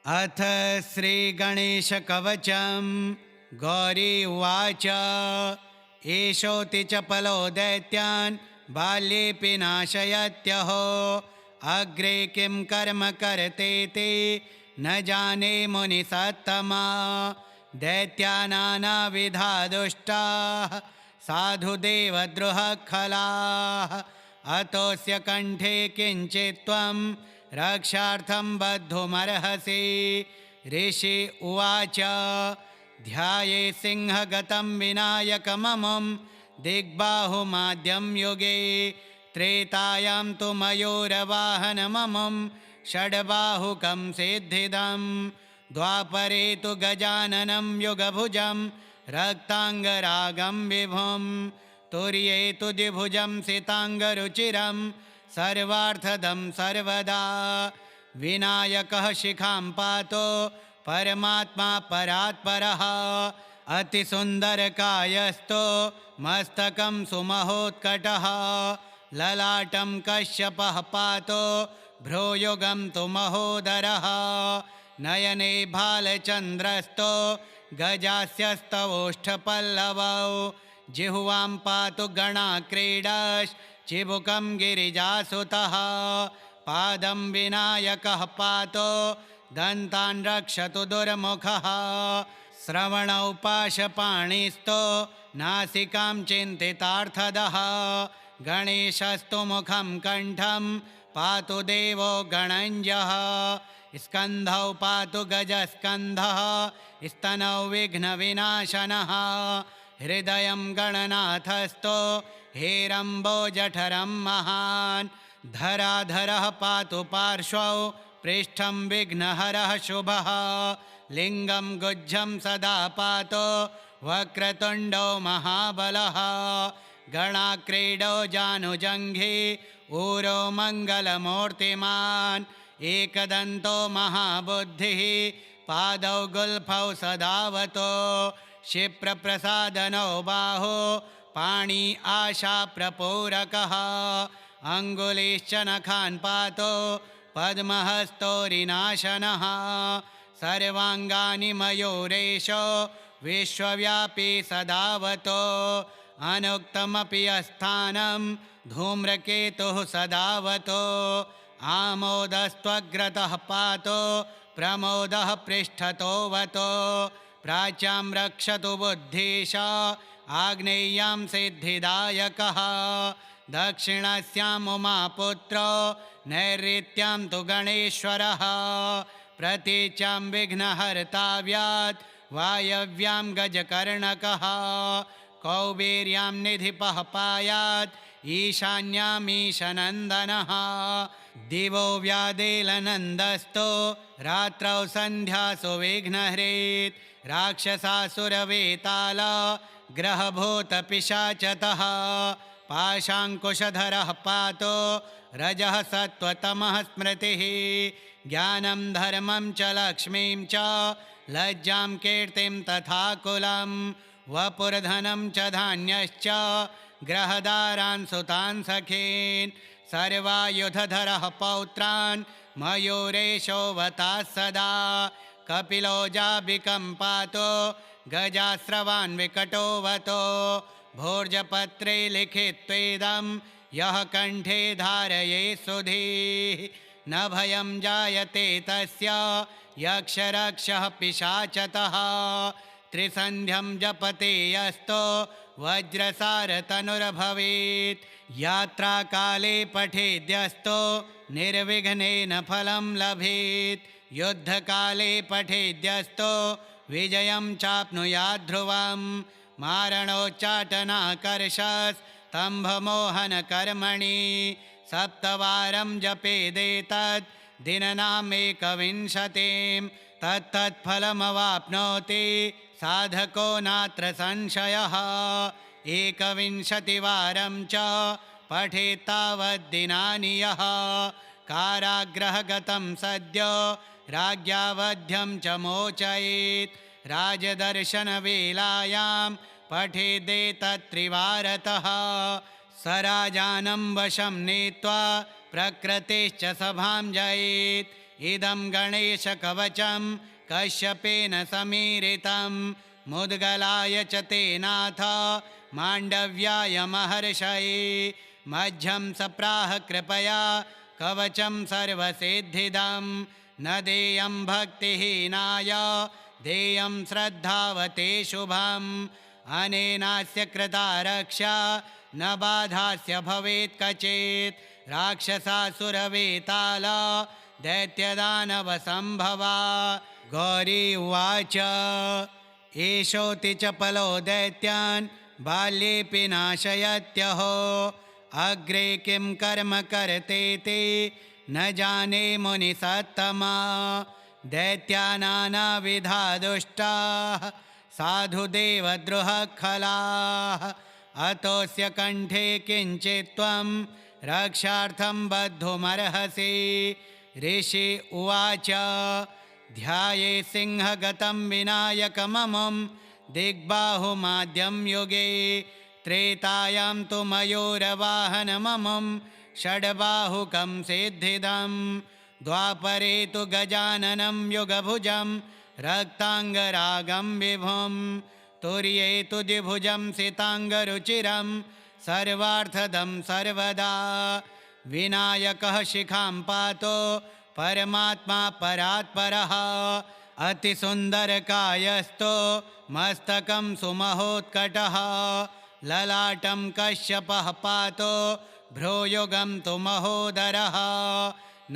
अथ श्रीगणेशकवचं गौरी उवाच। एषोऽति चपलो दैत्यान् बाल्येऽपि नाशयत्यहो। अग्रे किं कर्म कर्तेति न जाने मुनिसत्तमा। दैत्या नानाविधा दुष्टाः साधु देवद्रोहखलाः। अतोऽस्य कण्ठे किञ्चित् त्वं रक्षार्थं बद्धुमर्हसि। ऋषि उवाच। ध्याये सिंहगतं विनायकममुं दिग्बाहुमाद्यं युगे। त्रेतायां तु मयूरवाहनममुं षड्बाहुकं सिद्धिदं। द्वापरे तु गजाननं युगभुजं रक्ताङ्गरागं विभुं। तुर्ये तु द्विभुजं सिताङ्गरुचिरं सर्वार्थदं सर्वदा। विनायकः शिखां पातो परमात्मा परात्परः। अतिसुन्दरकायस्तो मस्तकं सुमहोत्कटः। ललाटं कश्यपः पातो भ्रूयुगं तु महोदरः। नयने भालचन्द्रस्तो गजास्यस्तवोष्ठपल्लवौ। जिह्वां पातु गणाक्रीडाश्चिबुकं गिरिजासुतः। पादं विनायकः पातो दन्तान् रक्षतु दुर्मुखः। श्रवणौ पाशपाणिस्तो नासिकां चिन्तितार्थदः। गणेशस्तु मुखं कण्ठं पातु देवो गणञ्जः। स्कन्धौ पातु गजस्कन्धः स्तनौ विघ्नविनाशनः। हृदयं गणनाथस्तो हेरम्बो जठरं महान्। धराधरः पातु पार्श्वौ पृष्ठं विघ्नहरः शुभः। लिङ्गं गुज्जं सदा पातो वक्रतुण्डो महाबलः। गणाक्रीडो जानुजङ्घी ऊरो मङ्गलमूर्तिमान्। एकदन्तो महाबुद्धिः पादौ गुल्फौ सदावतो। क्षिप्रप्रसादनौ बाहो पाणी आशाप्रपूरकः। अङ्गुलीश्च नखान् पातो पद्महस्तोरिनाशनः। सर्वाङ्गानि मयूरेशो विश्वव्यापी सदावतो। अनुक्तमपि अस्थानं धूम्रकेतुः सदावतो। आमोदस्त्वग्रतः पातो प्रमोदः पृष्ठतोऽवतो। प्राच्यां रक्षतु बुद्धीश आग्नेय्यां सिद्धिदायकः। दक्षिणस्याम् उमापुत्रो नैऋत्यां तु गणेश्वरः। प्रतीच्यां विघ्नहर्ताव्यात् वायव्यां गजकर्णकः। कौबेर्यां निधिपः पायात् ईशान्यामीशनन्दनः। दिवो व्यादेलनन्दस्तो रात्रौ सन्ध्यासु विघ्नहृत्। राक्षसासुरवेताल ग्रहभूतपिशाचतः। पाशाङ्कुशधरः पातो रजः सत्त्वतमः स्मृतिः। ज्ञानं धर्मं च लक्ष्मीं च लज्जां कीर्तिं तथा कुलं। वपुर्धनं च धान्यश्च ग्रहदारान् सुतान् सखीन्। सर्वायुधधरः पौत्रान् मयूरेशो वताः सदा। कपिलो जाबिकं पातो गजास्रवान् विकटोऽवतो। भोर्जपत्रे लिखित्वेदं यः कण्ठे धारये सुधीः। न भयं जायते तस्य यक्षरक्षः पिशाचतः। त्रिसन्ध्यं जपते यस्तो वज्रसारतनुर्भवेत्। यात्राकाले पठेद्यस्तो निर्विघ्नेन फलं लभेत्। युद्धकाले पठेद्यस्तो विजयं चाप्नुयात् ध्रुवम्। मारणोच्चाटनाकर्षस्तम्भमोहनकर्मणि सप्तवारं जपेदेतत् दिननामेकविंशतिं। तत्तत्फलमवाप्नोति साधको नात्र संशयः। एकविंशतिवारं च पठेत् तावद्दिनानि यः। कारागृहगतं सद्यो राज्ञावध्यं च मोचयेत्। राजदर्शनवेलायां पठेदेतत्त्रिवारतः। स राजानं वशं नीत्वा प्रकृतिश्च सभां जयेत्। इदं गणेशकवचं कश्यपेन समीरितं मुद्गलाय च तेनाथ माण्डव्याय महर्षये मध्यं सप्राह कृपया कवचं सर्वसिद्धिदं न देयं भक्तिहीनाय देयं श्रद्धावते शुभम् अनेनास्य कृता रक्षा न बाधास्य भवेत् कचित् राक्षसासुरवेताल दैत्यदानवसम्भवा गौरी उवाच एषोऽति चपलो दैत्यान् बाल्येऽपि नाशयत्यहो अग्रे किं कर्म कर्तेति न जाने मुनिसत्तमा दैत्यानानाविधा दुष्टाः साधुदेवद्रुहखलाः अतोऽस्य कण्ठे किञ्चित् त्वं रक्षार्थं बद्धुमर्हसि ऋषि उवाच ध्याये सिंहगतं विनायकममुं दिग्बाहुमाद्यं युगे त्रेतायां तु मयूरवाहनममुं षड्बाहुकं सिद्धिदं द्वापरे तु गजाननं युगभुजं रक्ताङ्गरागं विभुं तुर्ये तु द्विभुजं सिताङ्गरुचिरं सर्वार्थदं सर्वदा विनायकः शिखां पातो परमात्मा परात्परः अतिसुन्दरकायस्तो मस्तकं सुमहोत्कटः ललाटं कश्यपः पातो भ्रूयुगं तु महोदरः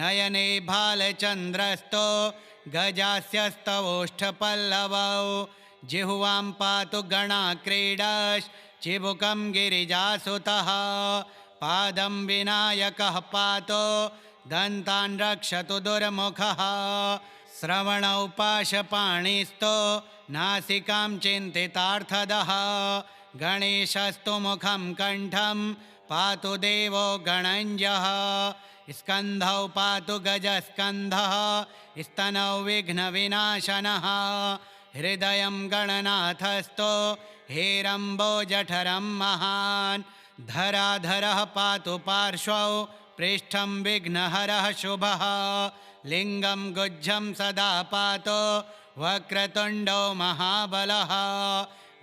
नयने भालचन्द्रस्तो गजास्यस्तवोष्ठपल्लवौ जिह्वां पातु गणाक्रीडाश्चिबुकं गिरिजासुतः पादं विनायकः पातो दन्तान् रक्षतु दुर्मुखः श्रवणौ पाशपाणिस्तो नासिकां चिन्तितार्थदः गणेशस्तु मुखं कण्ठं पातु देवो गणञ्जः स्कन्धौ पातु गजस्कन्धः स्तनौ विघ्नविनाशनः हृदयं गणनाथस्तो हेरम्बो जठरं महान् धराधरः पातु पार्श्वौ पृष्ठं विघ्नहरः शुभः लिङ्गं गुज्जं सदा पातो वक्रतुण्डो महाबलः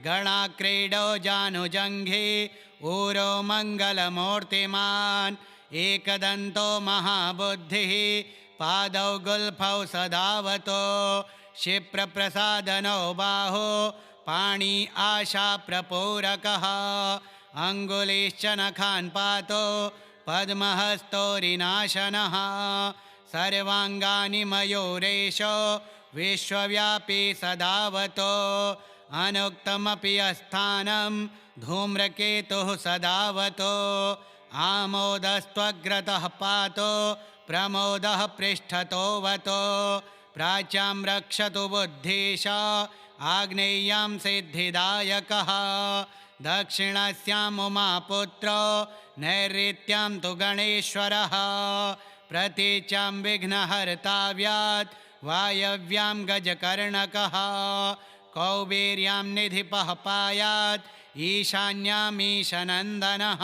गणाक्रीडो जानुजङ्घे ऊरो मङ्गलमूर्तिमान् एकदन्तो महाबुद्धिः पादौ गुल्फौ सदावतो क्षिप्रप्रसादनो बाहो पाणी आशाप्रपूरकः अङ्गुलीश्च नखान् पातो पद्महस्तोरिनाशनः सर्वाङ्गानि मयूरेशो विश्वव्यापी सदावतो अनुक्तमपि अस्थानं धूम्रकेतुः सदावतो आमोदस्त्वग्रतः पातो प्रमोदः पृष्ठतोऽवतो प्राच्यां रक्षतु बुद्धीश आग्नेय्यां सिद्धिदायकः दक्षिणस्याम् उमापुत्रो नैऋत्यां तु गणेश्वरः प्रतीच्यां विघ्नहर्ताव्यात् वायव्यां गजकर्णकः कौबेर्यां निधिपः पायात् ईशान्यामीशनन्दनः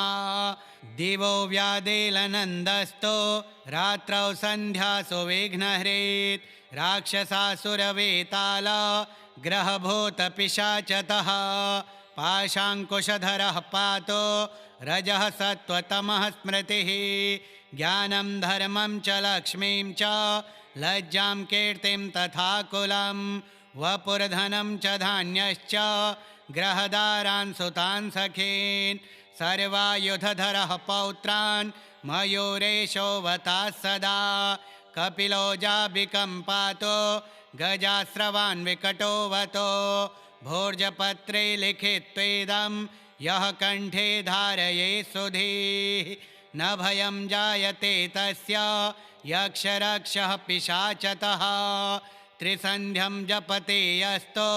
दिवो व्यादेलनन्दस्तो रात्रौ सन्ध्यासु विघ्नहृत् राक्षसासुरवेताल ग्रहभूतपिशाचतः पाशाङ्कुशधरः पातो रजः सत्त्वतमः स्मृतिः ज्ञानं धर्मं च लक्ष्मीं च लज्जां कीर्तिं तथा कुलं वपुर्धनं च धान्यश्च ग्रहदारान् सुतान् सखीन् सर्वायुधधरः पौत्रान् मयूरेशोऽवताः सदा कपिलो जाबिकं पातो गजास्रवान् विकटोऽवतो भोर्जपत्रे लिखित्वेदं यः कण्ठे धारये सुधीः न भयं जायते तस्य यक्षरक्षः पिशाचतः त्रिसन्ध्यं जपते यस्तो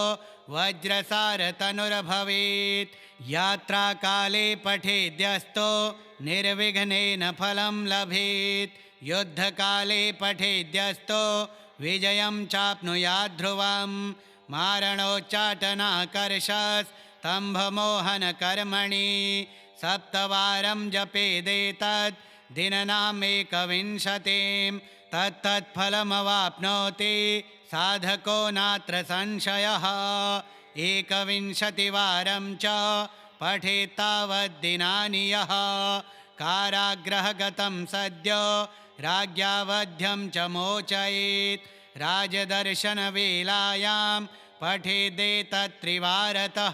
वज्रसारतनुर्भवेत् यात्राकाले पठेद्यस्तो निर्विघ्नेन फलं लभेत् युद्धकाले पठेद्यस्तो विजयं चाप्नुयात् ध्रुवम् मारणोच्चाटनाकर्षस्तम्भमोहनकर्मणि सप्तवारं जपेदेतत् दिननामेकविंशतिं तत्तत्फलमवाप्नोति साधको नात्र संशयः। एकविंशतिवारं च पठेत् तावद्दिनानि यः कारागृहगतं सद्यो राज्ञावध्यं च मोचयेत्। राजदर्शनवेलायां पठेदेतत्त्रिवारतः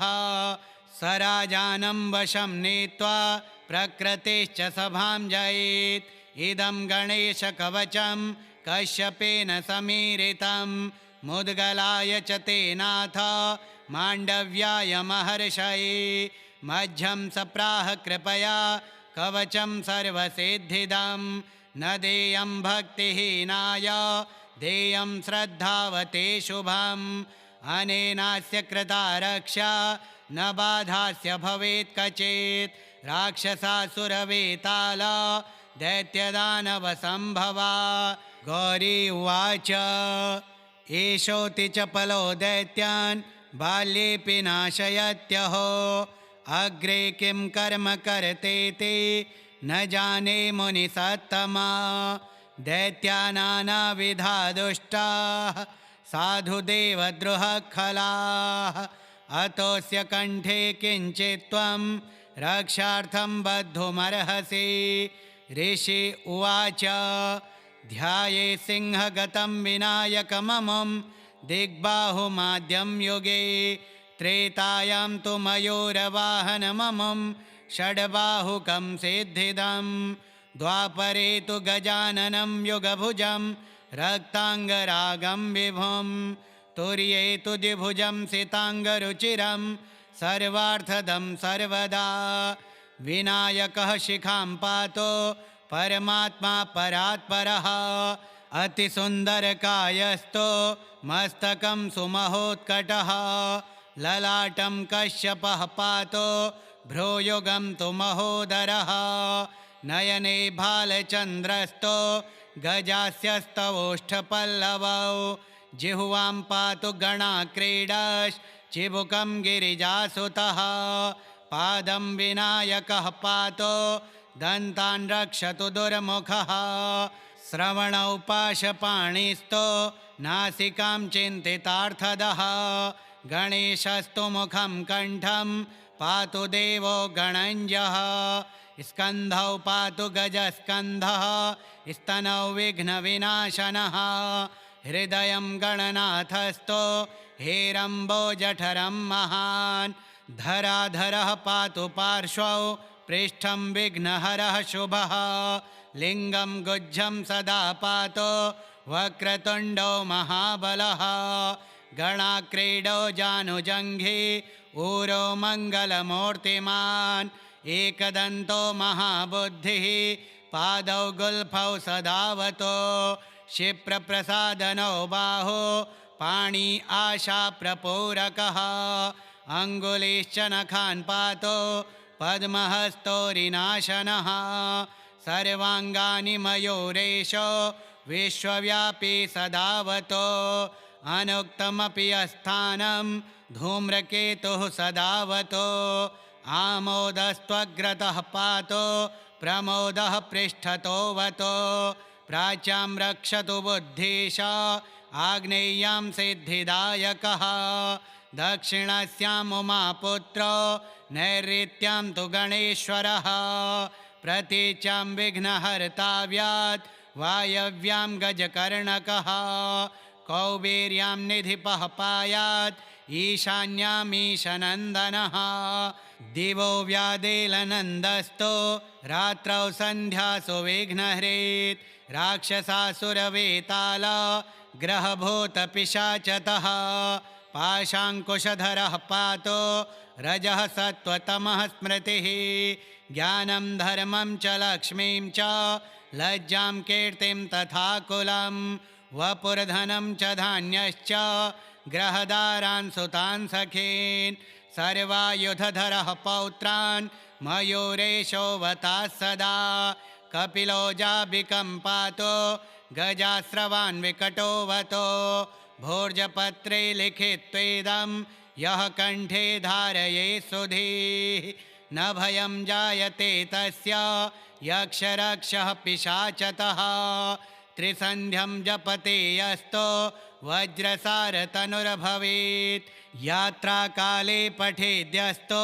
स राजानं वशं नीत्वा प्रकृतिश्च सभां जयेत्। इदं गणेशकवचं कश्यपेन समीरितं मुद्गलाय च तेनाथ माण्डव्याय महर्षये। मह्यं सप्राह कृपया कवचं सर्वसिद्धिदं न देयं भक्तिहीनाय देयं श्रद्धावते शुभम्। अनेनास्य कृता रक्षा न बाधास्य भवेत् कचित्। राक्षसासुरवेताल दैत्यदानवसम्भवा। गौरी उवाच एषोऽति चपलो दैत्यान् बाल्येऽपि नाशयत्यहो। अग्रे किं कर्म कर्तेति न जाने मुनिसत्तमा। दैत्या नानाविधा दुष्टाः साधुदेवद्रुहखलाः। अतोऽस्य कण्ठे किञ्चित् त्वं रक्षार्थं बद्धुमर्हसि। ऋषि उवाच ध्याये सिंहगतं विनायकममुं दिग्बाहुमाद्यं युगे। त्रेतायां तु मयूरवाहनममुं षड्बाहुकं सिद्धिदं। द्वापरे तु गजाननं युगभुजं रक्ताङ्गरागं विभुं। तुर्ये तु द्विभुजं सिताङ्गरुचिरं सर्वार्थदं सर्वदा। विनायकः शिखां पातो परमात्मा परात्परः। अतिसुन्दरकायस्तो मस्तकं सुमहोत्कटः। ललाटं कश्यपः पातो भ्रूयुगं तु महोदरः। नयने भालचन्द्रस्तो गजास्यस्तवोष्ठपल्लवौ। जिह्वां पातु गणाक्रीडाश्चिबुकं गिरिजासुतः। पादं विनायकः पातो दन्तान् रक्षतु दुर्मुखः। श्रवणौ पाशपाणिस्तो नासिकां चिन्तितार्थदः। गणेशस्तु मुखं कण्ठं पातु देवो गणञ्जः। स्कन्धौ पातु गजस्कन्धः स्तनौ विघ्नविनाशनः। हृदयं गणनाथस्थो हेरम्बोजठरं महान्। धराधरः पातु पार्श्वौ पृष्ठं विघ्नहरः शुभः। लिङ्गं गुज्जं सदा पातो वक्रतुण्डो महाबलः। गणाक्रीडो जानुजङ्घी ऊरो मङ्गलमूर्तिमान्। एकदन्तो महाबुद्धिः पादौ गुल्फौ सदावतो। क्षिप्रप्रसादनौ बाहो पाणी आशाप्रपूरकः। अङ्गुलीश्च नखान् पातो पद्महस्तोरिनाशनः। सर्वाङ्गानि मयूरेशो विश्वव्यापी सदावतो। अनुक्तमपि यस्थानं धूम्रकेतुः सदावतो। आमोदस्त्वग्रतः पातो प्रमोदः पृष्ठतोऽवतो। प्राच्यां रक्षतु बुद्धीश आग्नेय्यां सिद्धिदायकः। दक्षिणस्याम् उमापुत्रो नैऋत्यां तु गणेश्वरः। प्रतीच्यां विघ्नहर्ताव्यात् वायव्यां गजकर्णकः। कौबेर्यां निधिपः पायात् ईशान्यामीशनन्दनः। दिवो व्यादेलनन्दस्तो रात्रौ सन्ध्यासु विघ्नहृत्। राक्षसासुरवेताल ग्रहभूतपिशाचतः। पाशाङ्कुशधरः पातो रजः सत्त्वतमः स्मृतिः। ज्ञानं धर्मं च लक्ष्मीं च लज्जां कीर्तिं तथा कुलं। वपुर्धनं च धान्यश्च ग्रहदारान् सुतान् सखीन्। सर्वायुधधरः पौत्रान् मयूरेशो वताः सदा। कपिलो जाबिकं पातो गजास्रवान् विकटोवतो। भोर्जपत्रे लिखित्वेदं यः कण्ठे धारये सुधीः। न भयं जायते तस्य यक्षरक्षः पिशाचतः। त्रिसन्ध्यं जपते यस्तो वज्रसारतनुर्भवेत् यात्राकाले पठेद्यस्तो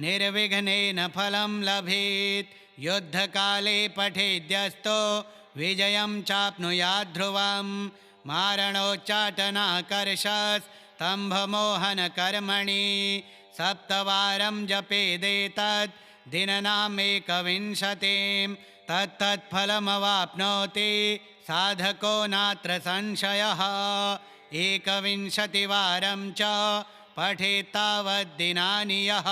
निर्विघ्नेन फलं लभेत् युद्धकाले पठेद्यस्तो विजयं चाप्नुयात् ध्रुवं मारणोच्चाटनाकर्षस्तम्भमोहनकर्मणि सप्तवारं जपेदेतत् दिननामेकविंशतिं तत्तत्फलमवाप्नोति साधको नात्र संशयः एकविंशतिवारं च पठेत्तावद्दिनानि यः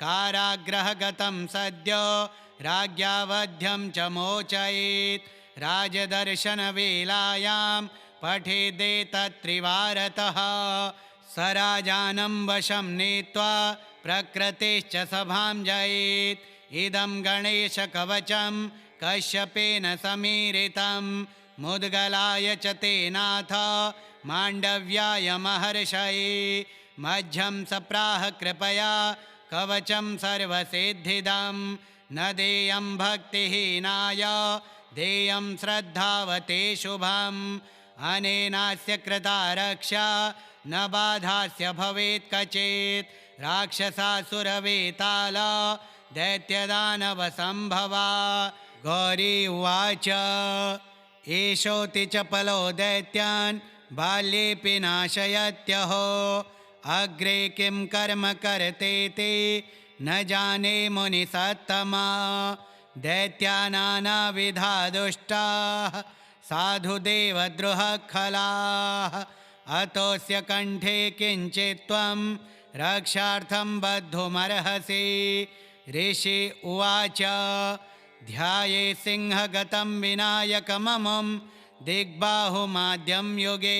कारागृहगतं सद्यो राज्ञावध्यं च मोचयेत् राजदर्शनवेलायां पठेदेतत्त्रिवारतः स राजानं वशं नीत्वा प्रकृतिश्च सभां जयेत् इदं गणेशकवचं कश्यपेन समीरितं मुद्गलाय च तेनाथ माण्डव्याय महर्षये मध्यं सप्राह कृपया कवचं सर्वसिद्धिदं न देयं भक्तिहीनाय देयं श्रद्धावते शुभम् अनेनास्य कृता रक्षा न बाधास्य भवेत् कचित् राक्षसासुरवेताल दैत्यदानवसम्भवा गौरी उवाच एषोऽति चपलो दैत्यान् बाल्येऽपि नाशयत्यहो अग्रे किं कर्म कर्तेति न जाने मुनिसत्तमा दैत्या नानाविधा दुष्टाः साधुदेवद्रुहखलाः अतोऽस्य कण्ठे किञ्चित् त्वं रक्षार्थं बद्धुमर्हसि ऋषि उवाच ध्याये सिंहगतं विनायकममुं दिग्बाहुमाद्यं युगे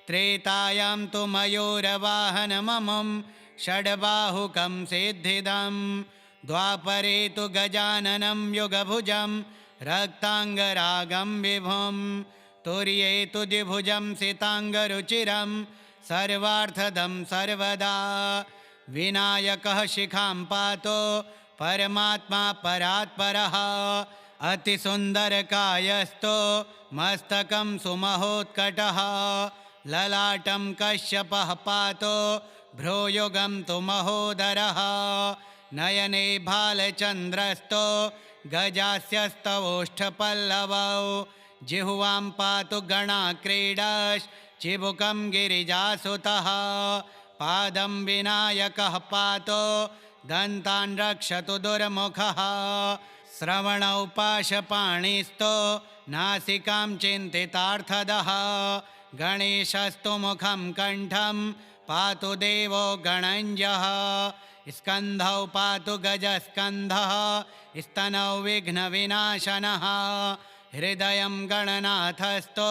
त्रेतायां तु मयूरवाहनममुं षड्बाहुकं सिद्धिदं द्वापरे तु गजाननं युगभुजं रक्ताङ्गरागं विभुं तुर्ये तु द्विभुजं सिताङ्गरुचिरं सर्वार्थदं सर्वदा विनायकः शिखां पातो परमात्मा परात्परः अतिसुन्दरकायस्तो मस्तकं सुमहोत्कटः ललाटं कश्यपः पातो भ्रूयुगं तु महोदरः नयने भालचन्द्रस्तो गजास्यस्तवोष्ठपल्लवौ जिह्वां पातु गणाक्रीडाश्चिबुकं गिरिजासुतः पादं विनायकः पातो दन्तान् रक्षतु दुर्मुखः श्रवणौ पाशपाणिस्तो नासिकां चिन्तितार्थदः गणेशस्तु मुखं कण्ठं पातु देवो गणञ्जः स्कन्धौ पातु गजस्कन्धः स्तनौ विघ्नविनाशनः हृदयं गणनाथस्थो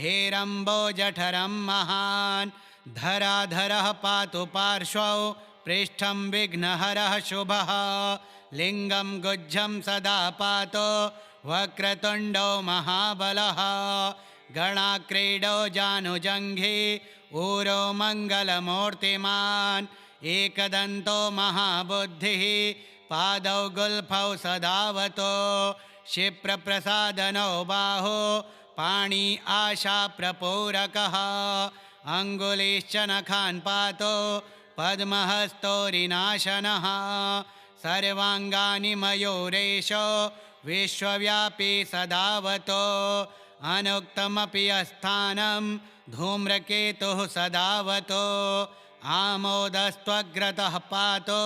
हेरम्बोजठरं महान् धराधरः पातु पार्श्वौ पृष्ठं विघ्नहरः शुभः लिङ्गं गुज्जं सदा पातो वक्रतुण्डो महाबलः गणाक्रीडो जानुजङ्घी ऊरो मङ्गलमूर्तिमान् एकदन्तो महाबुद्धिः पादौ गुल्फौ सदावतो क्षिप्रप्रसादनो बाहो पाणी आशाप्रपूरकः अङ्गुलीश्च नखान् पातो पद्महस्तोरिनाशनः सर्वाङ्गानि मयूरेशो विश्वव्यापी सदावतो अनुक्तमपि अस्थानं धूम्रकेतुः सदावतो आमोदस्त्वग्रतः पातो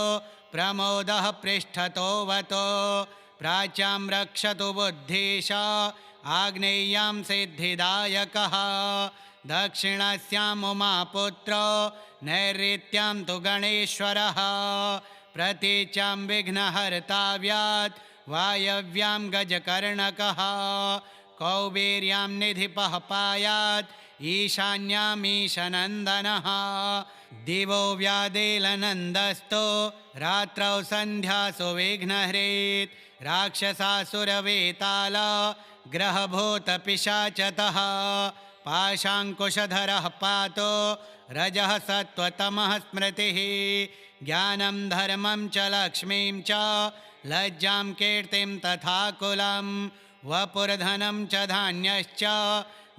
प्रमोदः पृष्ठतोऽवतो प्राच्यां रक्षतु बुद्धीश आग्नेय्यां सिद्धिदायकः दक्षिणस्याम् उमापुत्रो नैऋत्यां तु गणेश्वरः प्रतीच्यां विघ्नहर्ताव्यात् वायव्यां गजकर्णकः कौबेर्यां निधिपः पायात् ईशान्यामीशनन्दनः दिवो व्यादेलनन्दस्तो रात्रौ सन्ध्यासु विघ्नहृत् राक्षसासुरवेताल ग्रहभूतपिशाचतः पाशाङ्कुशधरः पातो रजः सत्त्वतमः स्मृतिः ज्ञानं धर्मं च लक्ष्मीं च लज्जां कीर्तिं तथा कुलम् वपुर्धनं च धान्यश्च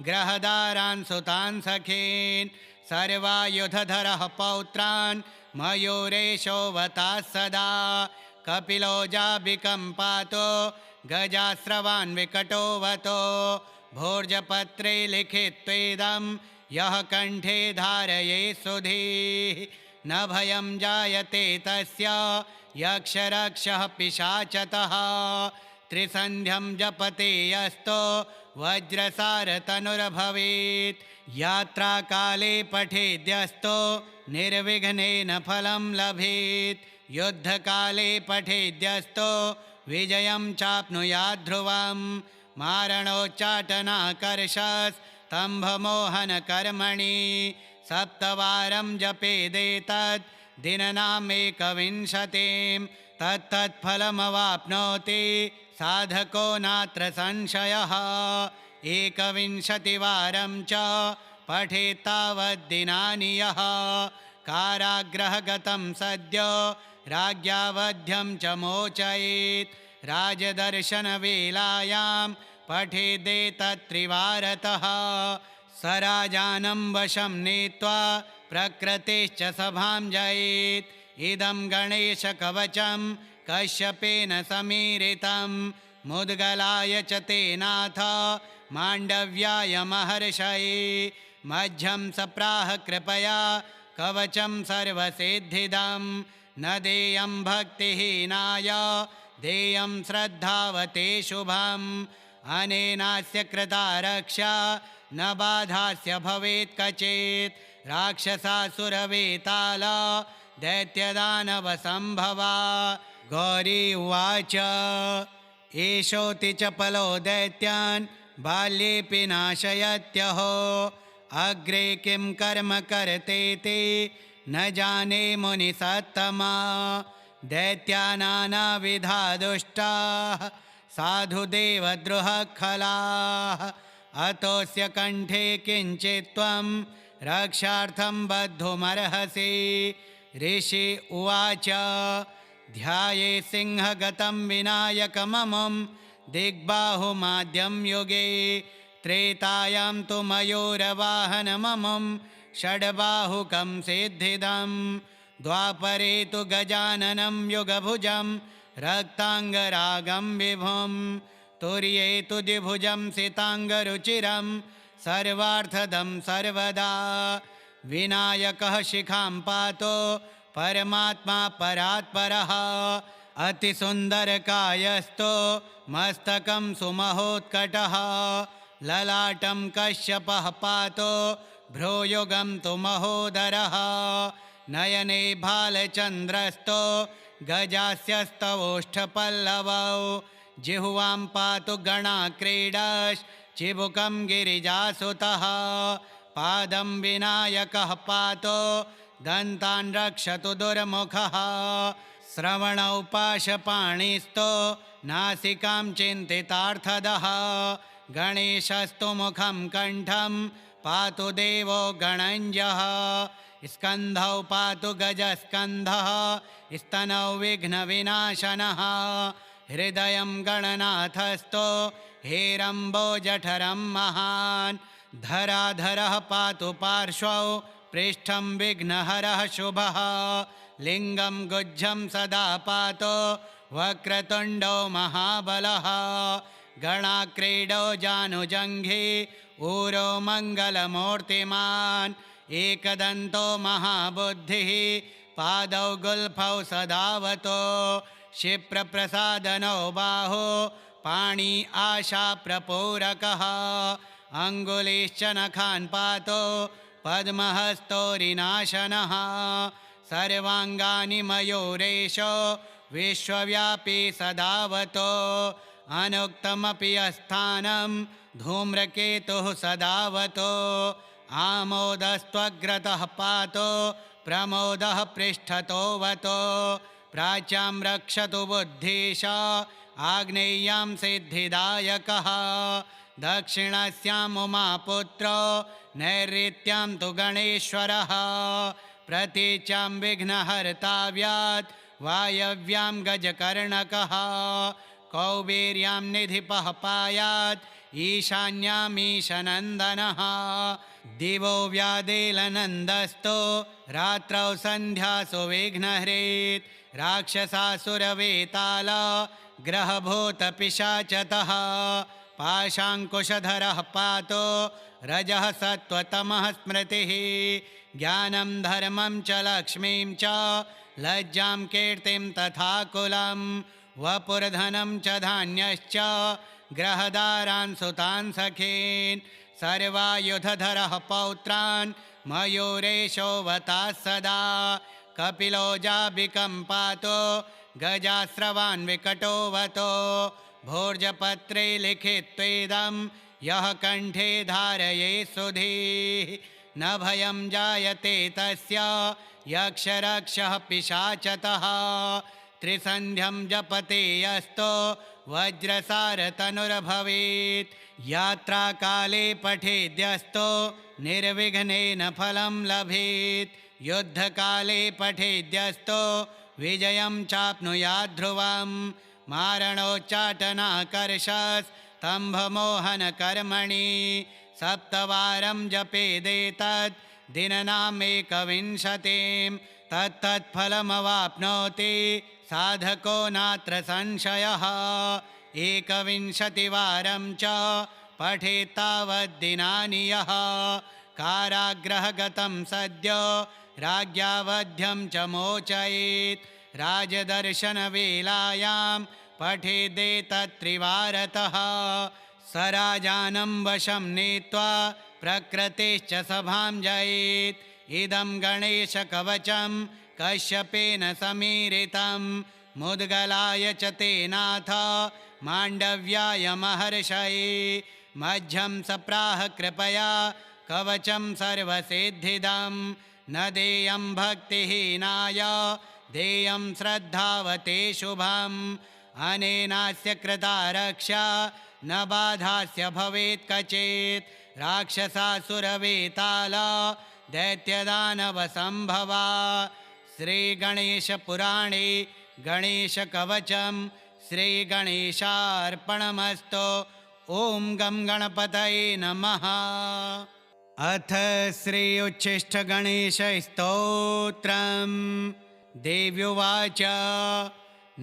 ग्रहदारान् सुतान् सखीन् सर्वायुधधरः पौत्रान् मयूरेशो वताः सदा कपिलो जाबिकं पातो गजास्रवान् विकटोवतो भोर्जपत्रे लिखित्वेदं यः कण्ठे धारये सुधीः न भयं जायते तस्य यक्षरक्षः पिशाचतः त्रिसन्ध्यं जपते यस्तो वज्रसारतनुर्भवेत् यात्राकाले पठेद्यस्तो निर्विघ्नेन फलं लभेत् युद्धकाले पठेद्यस्तो विजयं चाप्नुयात् ध्रुवं मारणोच्चाटनाकर्षस्तम्भमोहनकर्मणि सप्तवारं जपेदेतत् दिननामेकविंशतिं तत्तत्फलमवाप्नोति साधको नात्र संशयः एकविंशतिवारं च पठेत् तावद्दिनानि यः कारागृहगतं सद्यो राज्ञावध्यं च मोचयेत् राजदर्शनवेलायां पठेदेतत्त्रिवारतः स राजानं वशं नीत्वा प्रकृतिश्च सभां जयेत् इदं गणेशकवचं कश्यपेन समीरितं मुद्गलाय च तेनाथ माण्डव्याय महर्षये मध्यं सप्राह कृपया कवचं सर्वसिद्धिदं न देयं भक्तिहीनाय देयं श्रद्धावते शुभम् अनेनास्य कृता रक्षा न बाधास्य भवेत् कचित् राक्षसासुरवेताल दैत्यदानवसम्भवा गौरी उवाच एषोऽति चपलो दैत्यान् बाल्येऽपि नाशयत्यहो अग्रे किं कर्म कर्तेति न जाने मुनिसत्तमा दैत्यानानाविधा दुष्टाः साधुदेवद्रुहखलाः अतोऽस्य कण्ठे किञ्चित् त्वं रक्षार्थं बद्धुमर्हसि ऋषि उवाच ध्याये सिंहगतं विनायकममुं दिग्बाहुमाद्यं युगे त्रेतायां तु मयूरवाहनममुं षड्बाहुकं सिद्धिदं द्वापरे तु गजाननं युगभुजं रक्ताङ्गरागं विभुं तुर्ये तु द्विभुजं सिताङ्गरुचिरं सर्वार्थदं सर्वदा विनायकः शिखां पातो परमात्मा परात्परः अतिसुन्दरकायस्तो मस्तकं सुमहोत्कटः ललाटं कश्यपः पातो भ्रूयुगं तु महोदरः नयने भालचन्द्रस्तो गजास्यस्तवोष्ठपल्लवौ जिह्वां पातु गणाक्रीडाश्चिबुकं गिरिजासुतः पादं विनायकः पातो दन्तान् रक्षतु दुर्मुखः श्रवणौ पाशपाणिस्तो नासिकां चिन्तितार्थदः गणेशस्तु मुखं कण्ठं पातु देवो गणञ्जः स्कन्धौ पातु गजस्कन्धः स्तनौ विघ्नविनाशनः हृदयं गणनाथस्थो हेरम्बोजठरं महान् धराधरः पातु पार्श्वौ पृष्ठं विघ्नहरः शुभः लिङ्गं गुज्जं सदा पातो वक्रतुण्डो महाबलः गणाक्रीडो जानुजङ्घे ऊरो मङ्गलमूर्तिमान् एकदन्तो महाबुद्धिः पादौ गुल्फौ सदावतो क्षिप्रप्रसादनो बाहो पाणी आशाप्रपूरकः अङ्गुलीश्च नखान् पातो पद्महस्तोरिनाशनः सर्वाङ्गानि मयूरेशो विश्वव्यापी सदावतो अनुक्तमपि अस्थानं धूम्रकेतुः सदावतो आमोदस्त्वग्रतः पातो प्रमोदः पृष्ठतोवतो प्राच्यां रक्षतु बुद्धीश आग्नेय्यां सिद्धिदायकः दक्षिणस्याम् उमापुत्रो नैऋत्यां तु गणेश्वरः प्रतीच्यां विघ्नहर्ताव्यात् वायव्यां गजकर्णकः कौबेर्यां निधिपः पायात् ईशान्यामीशनन्दनः दिवो व्यादेलनन्दस्तो रात्रौ सन्ध्यासु विघ्नहृत् राक्षसासुरवेताल ग्रहभूतपिशाचतः पाशाङ्कुशधरः पातो रजः सत्त्वतमः स्मृतिः ज्ञानं धर्मं च लक्ष्मीं च लज्जां कीर्तिं तथा कुलं वपुर्धनं च धान्यश्च ग्रहदारान् सुतान् सखीन् सर्वायुधधरः पौत्रान् मयूरेशोऽवताः सदा कपिलो जाबिकं पातो गजास्रवान् विकटोऽवतो भोर्जपत्रे लिखित्वेदं यः कण्ठे धारये सुधीः न भयं जायते तस्य यक्षरक्षः पिशाचतः त्रिसन्ध्यं जपते यस्तो वज्रसारतनुर्भवेत् यात्राकाले पठेद्यस्तो निर्विघ्नेन फलं लभेत् युद्धकाले पठेद्यस्तो विजयं चाप्नुयात् ध्रुवम् मारणोच्चाटनाकर्षस्तम्भमोहनकर्मणि सप्तवारं जपेदेतत् दिननामेकविंशतिं तत्तत्फलमवाप्नोति साधको नात्र संशयः एकविंशतिवारं च पठेत्तावद्दिनानि यः कारागृहगतं सद्यो राज्ञावध्यं च मोचयेत् राजदर्शनवेलायां पठेदेतत्त्रिवारतः स राजानं वशं नीत्वा प्रकृतिश्च सभां जयेत् इदं गणेशकवचं कश्यपेन समीरितं मुद्गलाय च तेनाथ माण्डव्याय महर्षये मध्यं सप्राह कृपया कवचं सर्वसिद्धिदं न देयं भक्तिहीनाय देयं श्रद्धावते शुभम् अनेनास्य कृता रक्षा न बाधास्य भवेत् कचित् राक्षसासुरवेताल दैत्यदानवसम्भवा श्रीगणेशपुराणे गणेशकवचं श्रीगणेशार्पणमस्तु। ॐ गं गणपतये नमः। अथ श्री उच्छिष्टगणेशस्तोत्रम्। देव्युवाच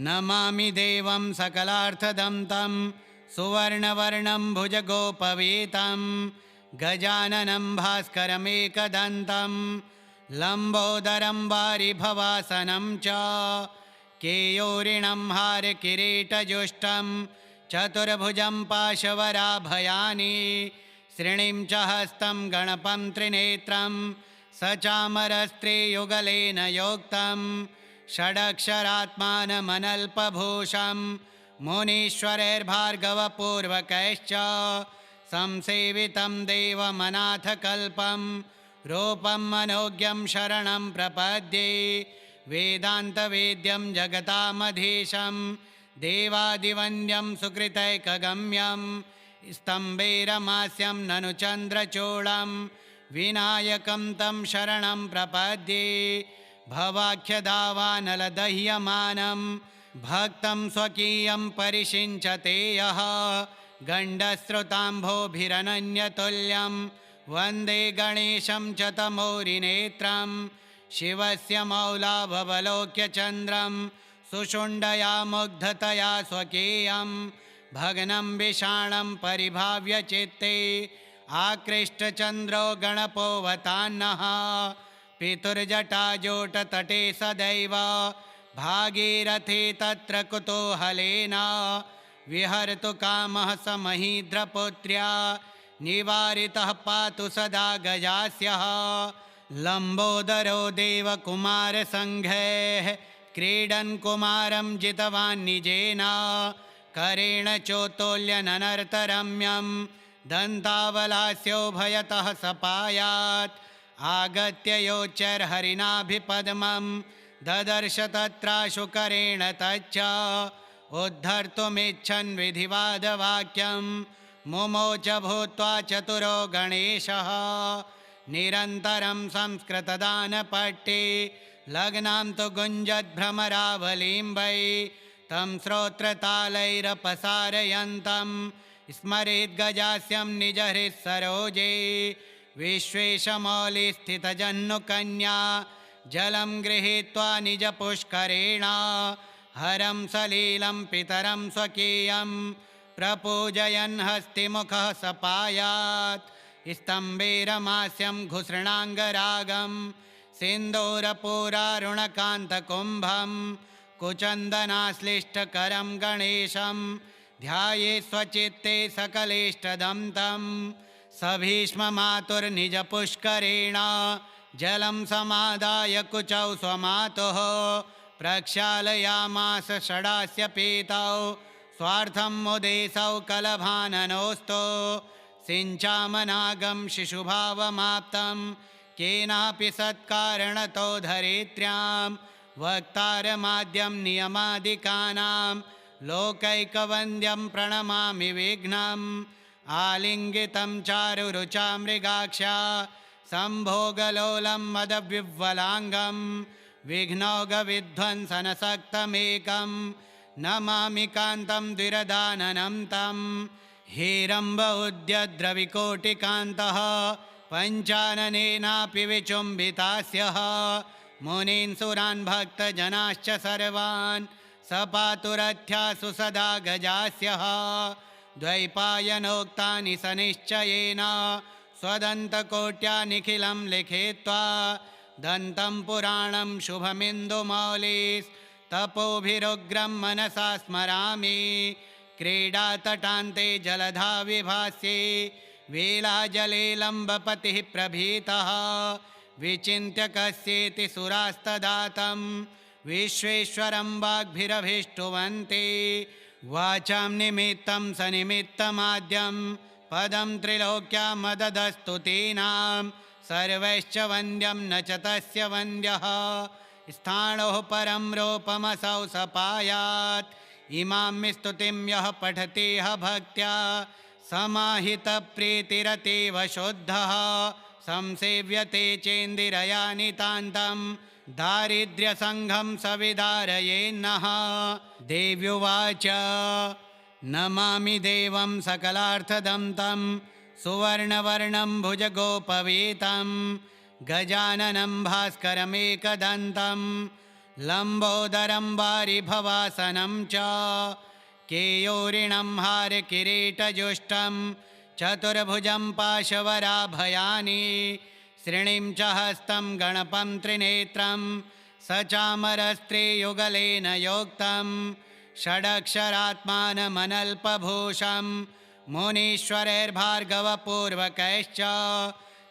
नमामि देवं सकलार्थदं तं सुवर्णवर्णं भुजगोपवीतं गजाननं भास्करमेकदन्तं लम्बोदरं वारिभवासनं च केयूरिणं हारकिरीटजुष्टं चतुर्भुजं पाशवराभयानि श्रीणिं च हस्तं गणपं त्रिनेत्रं सचामरस्त्रियुगलेन योक्तं षडक्षरात्मानमनल्पभूषं मुनीश्वरैर्भार्गवपूर्वकैश्च संसेवितं देवमनाथकल्पं रूपं मनोज्ञं शरणं प्रपद्ये वेदान्तवेद्यं जगतामधीशं देवादिवन्द्यं सुकृतैकगम्यं स्तम्भैरमास्यं ननु चन्द्रचूडं विनायकं तं शरणं प्रपद्ये भवाख्यदावानलदह्यमानं भक्तं स्वकीयं परिषिञ्चते यः गण्डस्रुताम्भोभिरनन्यतुल्यं वन्दे गणेशं च तमोरिनेत्रं शिवस्य मौलाभवलोक्य चन्द्रं सुषुण्डया मुग्धतया स्वकीयं भग्नं विषाणं परिभाव्य चित्ते आकृष्टचन्द्रो गणपोऽवतान्नः पितुर्जटाजोटतटे सदैव भागीरथी तत्र कुतूहलेन विहर्तु कामः स महीद्रपुत्र्या निवारितः पातु सदा गजास्यः लम्बोदरो देवकुमारसङ्घैः क्रीडन् कुमारं जितवान् निजेन करेण चोत्तोल्यननर्तरम्यं दन्तावलास्योभयतः सपायात् आगत्य योच्चैर्हरिणाभिपद्मं ददर्श तत्राशुकरेण तच्च उद्धर्तुमिच्छन् विधिवादवाक्यं मुमोच भूत्वा चतुरो गणेशः निरन्तरं संस्कृतदानपट्टे लग्नां तु गुञ्जद्भ्रमरावलीं वै तं श्रोत्रतालैरपसारयन्तं स्मरेद्गजास्यं निजहृत्सरोजे विश्वेशमौलिस्थितजह्नुकन्या जलं गृहीत्वा निजपुष्करेण हरं सलीलं पितरं स्वकीयं प्रपूजयन् हस्तिमुखः सपायात् स्तम्भेरमास्यं घुसृणाङ्गरागं सिन्दूरपूरारुणकान्तकुम्भं कुचन्दनाश्लिष्टकरं गणेशं ध्याये स्वचित्ते सकलेष्टदं तं स भीष्ममातुर्निजपुष्करेण जलं समादाय कुचौ स्वमातुः प्रक्षालयामास षडास्य पीतौ स्वार्थं मुदेशौ कलभाननोऽस्तु सिञ्चामनागं शिशुभावमाप्तं केनापि सत्कारणतो धरित्र्यां वक्तारमाद्यं नियमादिकानां लोकैकवन्द्यं प्रणमामि विघ्नम् आलिङ्गितं चारुरुचा मृगाक्षा सम्भोगलोलं मदविह्वलाङ्गं विघ्नौघविध्वंसनसक्तमेकं नमामि कान्तं द्विरदाननं तं हेरम्ब उद्यद्रविकोटिकान्तः पञ्चाननेनापि विचुम्बितास्यः मुनीन् सुरान् भक्तजनाश्च सर्वान् स पातुरथ्यासु सदा गजास्यः द्वैपायनोक्तानि सनिश्चयेन स्वदन्तकोट्या निखिलं लिखित्वा दन्तं पुराणं शुभमिन्दुमौलिस्तपोभिरुग्रं मनसा स्मरामि क्रीडातटान्ते जलधा विभास्ये वेलाजले लम्बपतिः प्रभीतः विचिन्त्य कस्येति सुरास्तदातं विश्वेश्वरं वाग्भिरभीष्टुवन्ते वाचां निमित्तं सनिमित्तमाद्यं पदं त्रिलोक्यामददस्तु तेनां सर्वैश्च वन्द्यं न च तस्य वन्द्यः स्थाणोः परं रूपमसौ सपायात् इमां स्तुतिं यः पठति भक्त्या समाहितप्रीतिरतीव शुद्धः संसेव्यते चेन्दिरया नितान्तं दारिद्र्यसङ्घं सविदारयेन्नः देव्युवाच नमामि देवं सकलार्थदं तं सुवर्णवर्णं भुजगोपवीतं गजाननं भास्करमेकदन्तं लम्बोदरं वारिभवासनं च केयूरिणं हारकिरीटजुष्टं चतुर्भुजं पाशवराभयानि श्रीणिं च हस्तं गणपं त्रिनेत्रं सचामरस्त्रियुगलेन योक्तं षडक्षरात्मानमनल्पभूषं मुनीश्वरैर्भार्गवपूर्वकैश्च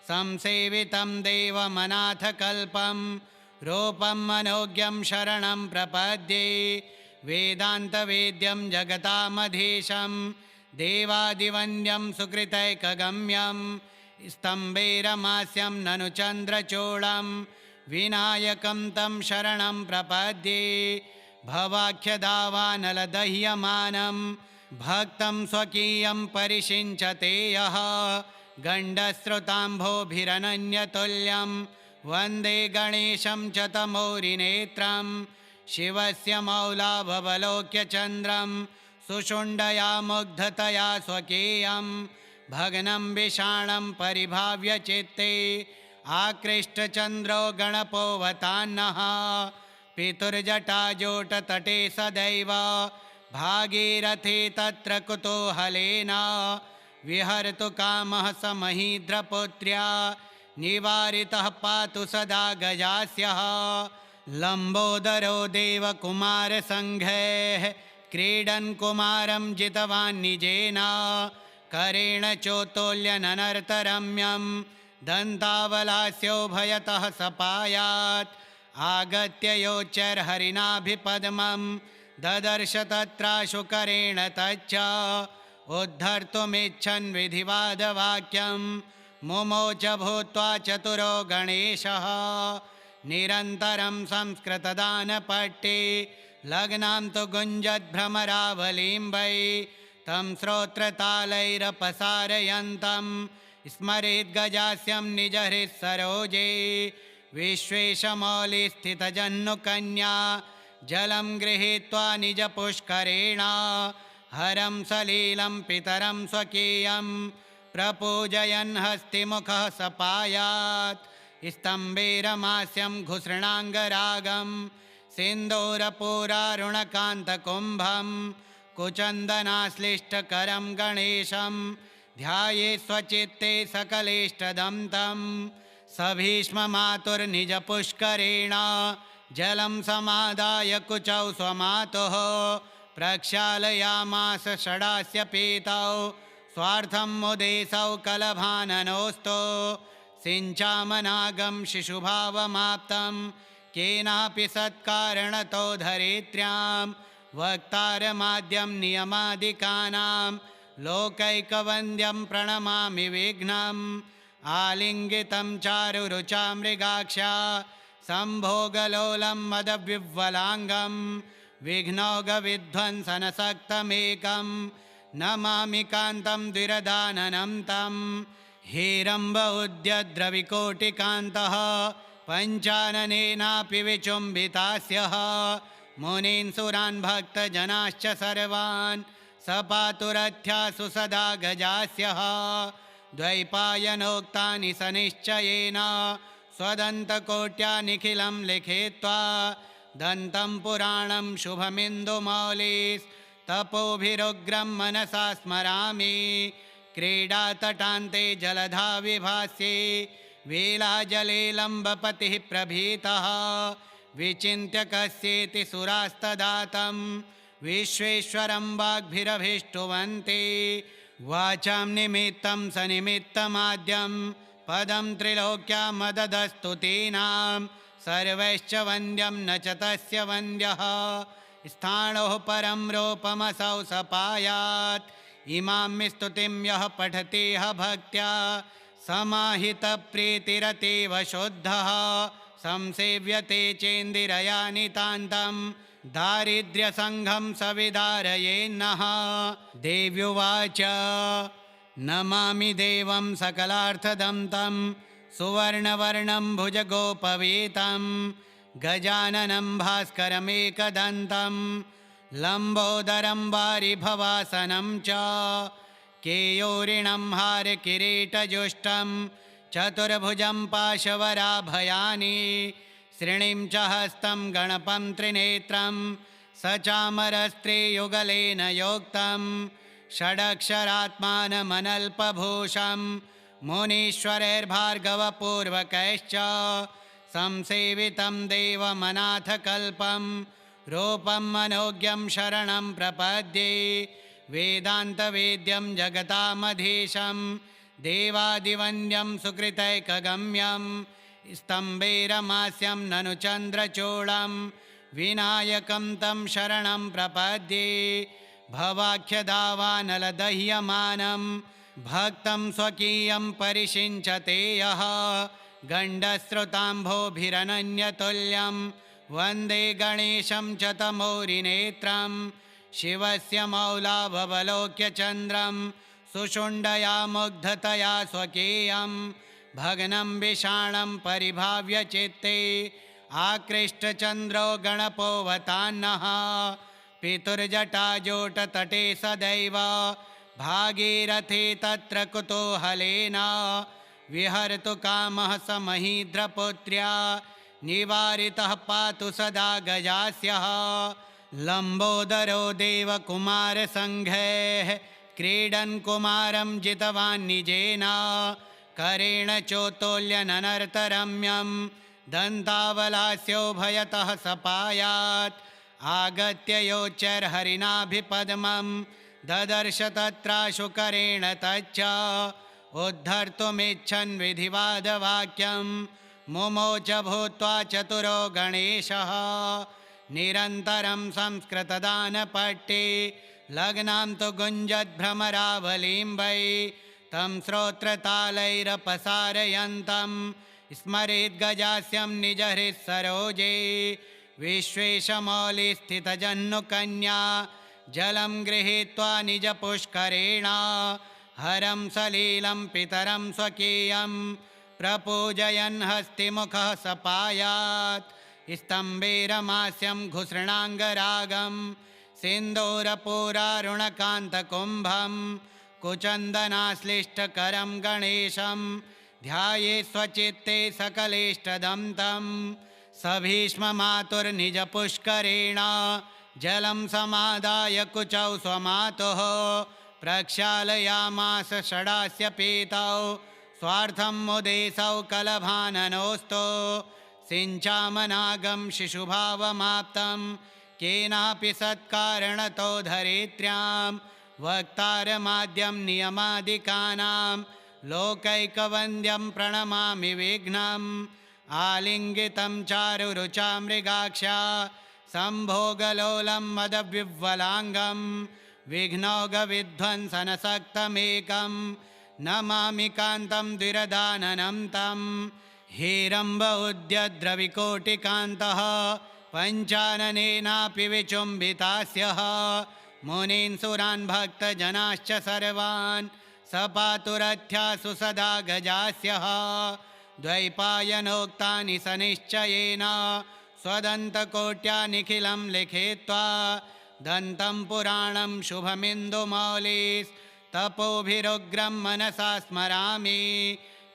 संसेवितं देवमनाथकल्पं रूपं मनोज्ञं शरणं प्रपद्ये वेदान्तवेद्यं जगतामधीशं देवादिवन्द्यं सुकृतैकगम्यं स्तम्भेरमास्यं ननु चन्द्रचूडं विनायकं तं शरणं प्रपद्ये भवाख्यदावानलदह्यमानं भक्तं स्वकीयं परिषिञ्चते यः गण्डस्रुताम्भोभिरनन्यतुल्यं वन्दे गणेशं च तमोरिनेत्रं शिवस्य मौलाभवलोक्य चन्द्रं सुषुण्डया मुग्धतया स्वकीयं भग्नं विषाणं परिभाव्य चित्ते आकृष्टचन्द्रो गणपोऽवतान्नः पितुर्जटाजोटतटे सदैव भागीरथी तत्र कुतूहलेन विहर्तु कामः स महीद्रपुत्र्या निवारितः पातु सदा गजास्यः लम्बोदरो देवकुमारसङ्घैः क्रीडन् कुमारं जितवान् निजेन करेण चोत्तोल्यननर्तरम्यं दन्तावलास्योभयतः सपायात् आगत्य योच्चैर्हरिणाभिपद्मं ददर्श तत्राशुकरेण तच्च उद्धर्तुमिच्छन् विधिवादवाक्यं मुमोच भूत्वा चतुरो गणेशः निरन्तरं संस्कृतदानपट्टे लग्नां तु गुञ्जद्भ्रमरावलीं वै तं श्रोत्रतालैरपसारयन्तं स्मरेद्गजास्यं निजहृत्सरोजे विश्वेशमौलिस्थितजह्नुकन्या जलं गृहीत्वा निजपुष्करेण हरं सलीलं पितरं स्वकीयं प्रपूजयन् हस्तिमुखः सपायात् स्तम्भेरमास्यं घुसृणाङ्गरागं सिन्दूरपूरारुणकान्तकुम्भं कुचन्दनाश्लिष्टकरं गणेशं ध्याये स्वचित्ते सकलेष्टदं तं सभीष्ममातुर्निजपुष्करेण जलं समादाय कुचौ स्वमातुः प्रक्षालयामास षडास्य पीतौ स्वार्थं मुदेशौ कलभाननोऽस्तु सिञ्चामनागं शिशुभावमाप्तं केनापि सत्कारणतो धरित्र्यां वक्तारमाद्यं नियमादिकानां लोकैकवन्द्यं प्रणमामि विघ्नम् आलिङ्गितं चारुरुचा मृगाक्षा सम्भोगलोलं मदविह्वलाङ्गं विघ्नौघविध्वंसनसक्तमेकं नमामि कान्तं द्विरदाननं तं हेरम्ब उद्यद्रविकोटिकान्तः पञ्चाननेनापि विचुम्बितास्यः मुनीन् सुरान् भक्तजनाश्च सर्वान् सपातुरथ्यासु सदा गजास्यः द्वैपायनोक्तानि सनिश्चयेन स्वदन्तकोट्या निखिलं लिखित्वा दन्तं पुराणं शुभमिन्दुमौलिस्तपोभिरुग्रं मनसा स्मरामि क्रीडातटान्ते जलधा विभास्ये वेलाजले लम्बपतिः प्रभीतः विचिन्त्य कस्येति सुरास्तदातं विश्वेश्वरं वाग्भिरभीष्टुवन्ते वाचां निमित्तं सनिमित्तमाद्यं पदं त्रिलोक्यामददस्तु तेनां सर्वैश्च वन्द्यं न च तस्य वन्द्यः स्थाणोः परं रूपमसौ सपायात् इमां स्तुतिं यः पठतेह भक्त्या समाहितप्रीतिरतीव शुद्धः संसेव्यते चेन्दिरया नितान्तं दारिद्र्यसङ्घं सविदारयेन्नः देव्युवाच नमामि देवं सकलार्थदं तं सुवर्णवर्णं भुजगोपवीतं गजाननं भास्करमेकदन्तं लम्बोदरं वारिभवासनं च केयूरिणं हारकिरीटजुष्टं चतुर्भुजं पाशवराभयानि श्रीणिं च हस्तं गणपं त्रिनेत्रं सचामरस्त्रियुगलेन योक्तं षडक्षरात्मानमनल्पभूषं मुनीश्वरैर्भार्गवपूर्वकैश्च संसेवितं देवमनाथकल्पं रूपं मनोज्ञं शरणं प्रपद्ये वेदान्तवेद्यं जगतामधीशं देवादिवन्द्यं सुकृतैकगम्यं स्तम्भेरमास्यं ननु चन्द्रचूडं विनायकं तं शरणं प्रपद्ये भवाख्यदावानलदह्यमानं भक्तं स्वकीयं परिषिञ्चते यः गण्डस्रुताम्भोभिरनन्यतुल्यं वन्दे गणेशं च तमोरिनेत्रं शिवस्य मौलाभवलोक्य चन्द्रं सुषुण्डया मुग्धतया स्वकीयं भग्नं विषाणं परिभाव्य चित्ते आकृष्टचन्द्रो गणपोऽवतान्नः पितुर्जटाजोटतटे सदैव भागीरथी तत्र कुतूहलेन विहर्तु कामः स महीद्रपुत्र्या निवारितः पातु सदा गजास्यः लम्बोदरो देवकुमारसङ्घैः क्रीडन् कुमारं जितवान् निजेन करेण चोत्तोल्यननर्तरम्यं दन्तावलास्योभयतः सपायात् आगत्य योच्चैर्हरिणाभिपद्मं ददर्श तत्राशुकरेण तच्च उद्धर्तुमिच्छन् विधिवादवाक्यं मुमोच भूत्वा चतुरो गणेशः निरन्तरं संस्कृतदानपट्टे लग्नां तु गुञ्जद्भ्रमरावलीं वै तं श्रोत्रतालैरपसारयन्तं स्मरेद्गजास्यं निजहृत्सरोजे विश्वेशमौलिस्थितजह्नुकन्या जलं गृहीत्वा निजपुष्करेण हरं सलीलं पितरं स्वकीयं प्रपूजयन् हस्तिमुखः सपायात् स्तम्भेरमास्यं घुसृणाङ्गरागं सिन्दूरपूरारुणकान्तकुम्भं कुचन्दनाश्लिष्टकरं गणेशं ध्याये स्वचित्ते सकलेष्टदं तं सभीष्ममातुर्निजपुष्करेण जलं समादाय कुचौ स्वमातुः प्रक्षालयामास षडास्य पीतौ स्वार्थं मुदेशौ कलभाननोऽस्तु सिञ्चामनागं शिशुभावमाप्तं केनापि सत्कारणतो धरित्र्यां वक्तारमाद्यं नियमादिकानां लोकैकवन्द्यं प्रणमामि विघ्नम् आलिङ्गितं चारुरुचा मृगाक्षा सम्भोगलोलं मदविह्वलाङ्गं विघ्नौघविध्वंसनसक्तमेकं नमामि कान्तं द्विरदाननं तं हेरम्ब उद्यद्रविकोटिकान्तः पञ्चाननेनापि विचुम्बितास्यः मुनीन् सुरान् भक्तजनाश्च सर्वान् सपातुरथ्यासु सदा गजास्यः द्वैपायनोक्तानि सनिश्चयेन स्वदन्तकोट्या निखिलं लिखित्वा दन्तं पुराणं शुभमिन्दुमौलिस्तपोभिरुग्रं मनसा स्मरामि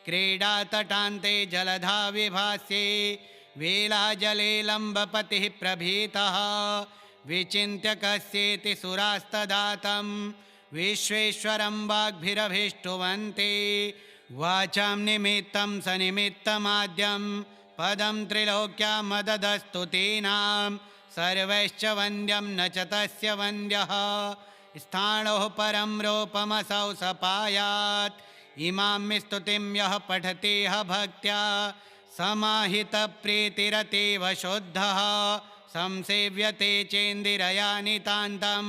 क्रीडातटान्ते जलधा विभास्ये वेलाजले लम्बपतिः प्रभीतः विचिन्त्य कस्येति सुरास्तदातं विश्वेश्वरं वाग्भिरभीष्टुवन्ति वाचां निमित्तं सनिमित्तमाद्यं पदं त्रिलोक्या मददस्तु तेनां सर्वैश्च वन्द्यं न च तस्य वन्द्यः स्थाणोः परं रूपमसौ सपायात् इमां स्तुतिं यः पठतेह भक्त्या समाहितप्रीतिरतीव शुद्धः संसेव्यते चेन्दिरया नितान्तं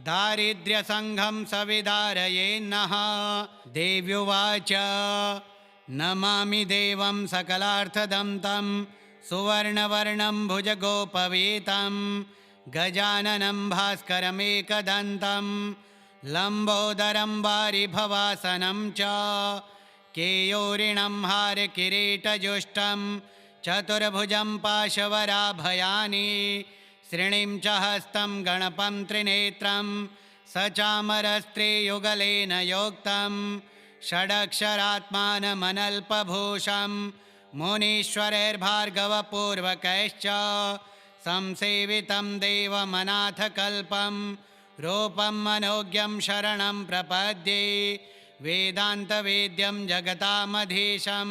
दारिद्र्यसङ्घं सविदारयेन्नः देव्युवाच नमामि देवं सकलार्थदं तं सुवर्णवर्णं भुजगोपवीतं गजाननं भास्करमेकदन्तं लम्बोदरं वारिभवासनं च केयूरिणं हारकिरीटजुष्टं चतुर्भुजं पाशवराभयानि श्रीणिं च हस्तं गणपं त्रिनेत्रं सचामरस्त्रियुगलेन योक्तं षडक्षरात्मानमनल्पभूषं मुनीश्वरैर्भार्गवपूर्वकैश्च संसेवितं देवमनाथकल्पं रूपं मनोज्ञं शरणं प्रपद्ये वेदान्तवेद्यं जगतामधीशं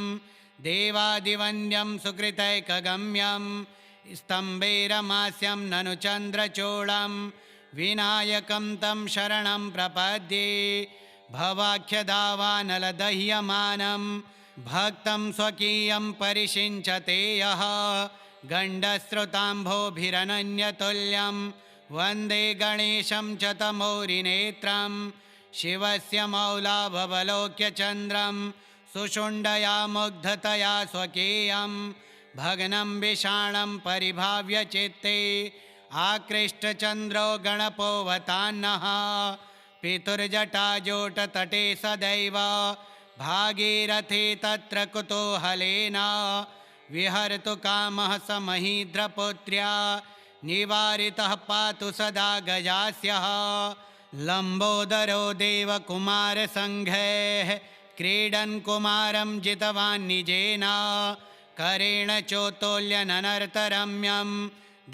देवादिवन्द्यं सुकृतैकगम्यं स्तम्भेरमास्यं ननु चन्द्रचूडं विनायकं तं शरणं प्रपद्ये भवाख्यदावानलदह्यमानं भक्तं स्वकीयं परिषिञ्चते यः गण्डस्रुताम्भोभिरनन्यतुल्यं वन्दे गणेशं च तमोरिनेत्रं शिवस्य मौलावलोक्य चन्द्रं सुषुण्डया मुग्धतया स्वकीयं भग्नं विषाणं परिभाव्य चित्ते आकृष्टचन्द्रो गणपोऽवतान्नः पितुर्जटाजोटतटे सदैव भागीरथी तत्र कुतूहलेन विहर्तु कामः स महीद्रपुत्र्या निवारितः पातु सदा गजास्यः लम्बोदरो देवकुमारसङ्घैः क्रीडन् कुमारं जितवान् निजेन करेण चोत्तोल्यननर्तरम्यं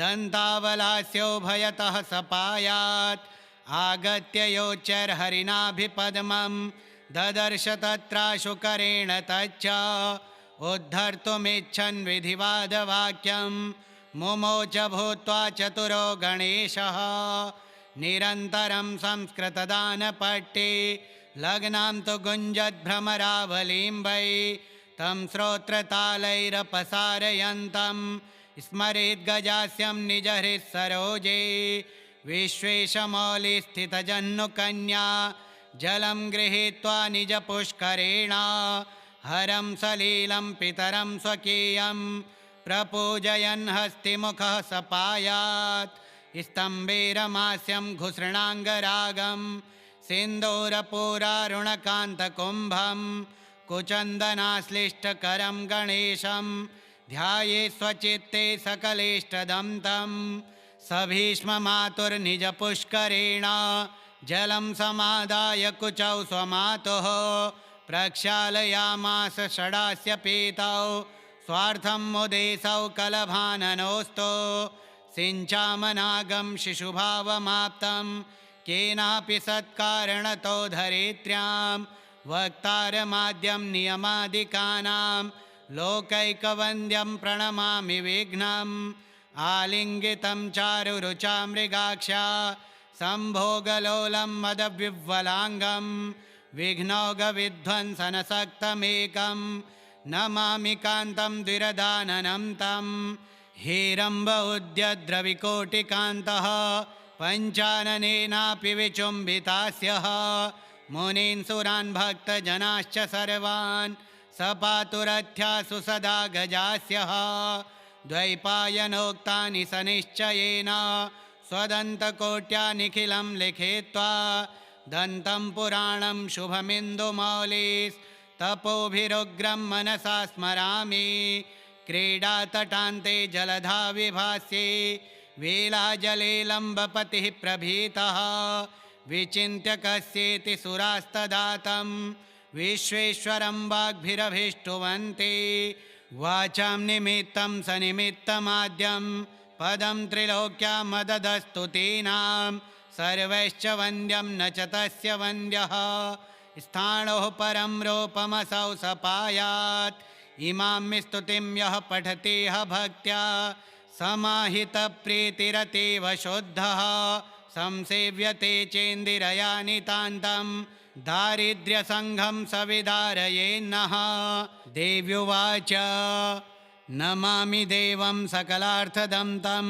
दन्तावलास्योभयतः सपायात् आगत्य योच्चैर्हरिणाभिपद्मं ददर्श तत्राशुकरेण तच्च उद्धर्तुमिच्छन् विधिवादवाक्यं मुमोच भूत्वा चतुरो गणेशः निरन्तरं संस्कृतदानपट्टे लग्नां तु गुञ्जद्भ्रमरावलीं वै तं श्रोत्रतालैरपसारयन्तं स्मरेद्गजास्यं निजहृत्सरोजे विश्वेशमौलिस्थितजह्नुकन्या जलं गृहीत्वा निजपुष्करेण हरं सलीलं पितरं स्वकीयं प्रपूजयन् हस्तिमुखः सपायात् स्तम्भेरमास्यं घुसृणाङ्गरागं सिन्दूरपूरारुणकान्तकुम्भं कुचन्दनाश्लिष्टकरं गणेशं ध्याये स्वचित्ते सकलेष्टदं तं स भीष्ममातुर्निजपुष्करेण जलं समादाय कुचौ स्वमातुः प्रक्षालयामास षडास्य पीतौ स्वार्थं मुदेशौ कलभाननोऽस्तु सिञ्चामनागं शिशुभावमाप्तं केनापि सत्कारणतो धरित्र्यां वक्तारमाद्यं नियमादिकानां लोकैकवन्द्यं प्रणमामि विघ्नम् आलिङ्गितं चारुरुचा मृगाक्षा सम्भोगलोलं मदविह्वलाङ्गं विघ्नौघविध्वंसनसक्तमेकं नमामि कान्तं द्विरदाननं तं हेरम्ब उद्यद्रविकोटिकान्तः पञ्चाननेनापि विचुम्बितास्यः मुनीन् सुरान् भक्तजनाश्च सर्वान् सपातुरथ्यासु सदा गजास्यः द्वैपायनोक्तानि सनिश्चयेन स्वदन्तकोट्या निखिलं लिखित्वा दन्तं पुराणं शुभमिन्दुमौलिस्तपोभिरुग्रं मनसा स्मरामि क्रीडातटान्ते जलधा विभास्ये वेलाजले लम्बपतिः प्रभीतः विचिन्त्य कस्येति सुरास्तदातं विश्वेश्वरं वाग्भिरभीष्टुवन्ते वाचां निमित्तं सनिमित्तमाद्यं पदं त्रिलोक्यां मददस्तु तीनां सर्वैश्च वन्द्यं न च तस्य वन्द्यः स्थाणोः परं रूपमसौ सपायात् इमां स्तुतिं यः पठति भक्त्या समाहितप्रीतिरतीव शुद्धः संसेव्यते चेन्दिरया नितान्तं दारिद्र्यसङ्घं सविदारयेन्नः देव्युवाच नमामि देवं सकलार्थदं तं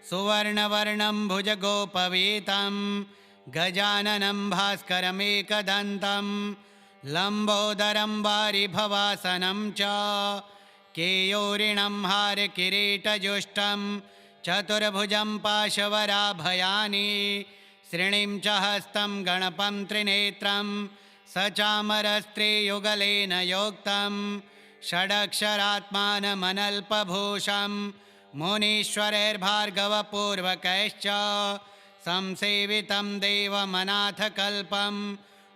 सुवर्णवर्णं भुजगोपवीतं गजाननं भास्करमेकदन्तं लम्बोदरं वारिभवासनं च केयूरिणं हारकिरीटजुष्टं चतुर्भुजं पाशवराभयानि श्रीणिं च हस्तं गणपं त्रिनेत्रं सचामरस्त्रियुगलेन योक्तं षडक्षरात्मानमनल्पभूषं मुनीश्वरैर्भार्गवपूर्वकैश्च संसेवितं देवमनाथकल्पं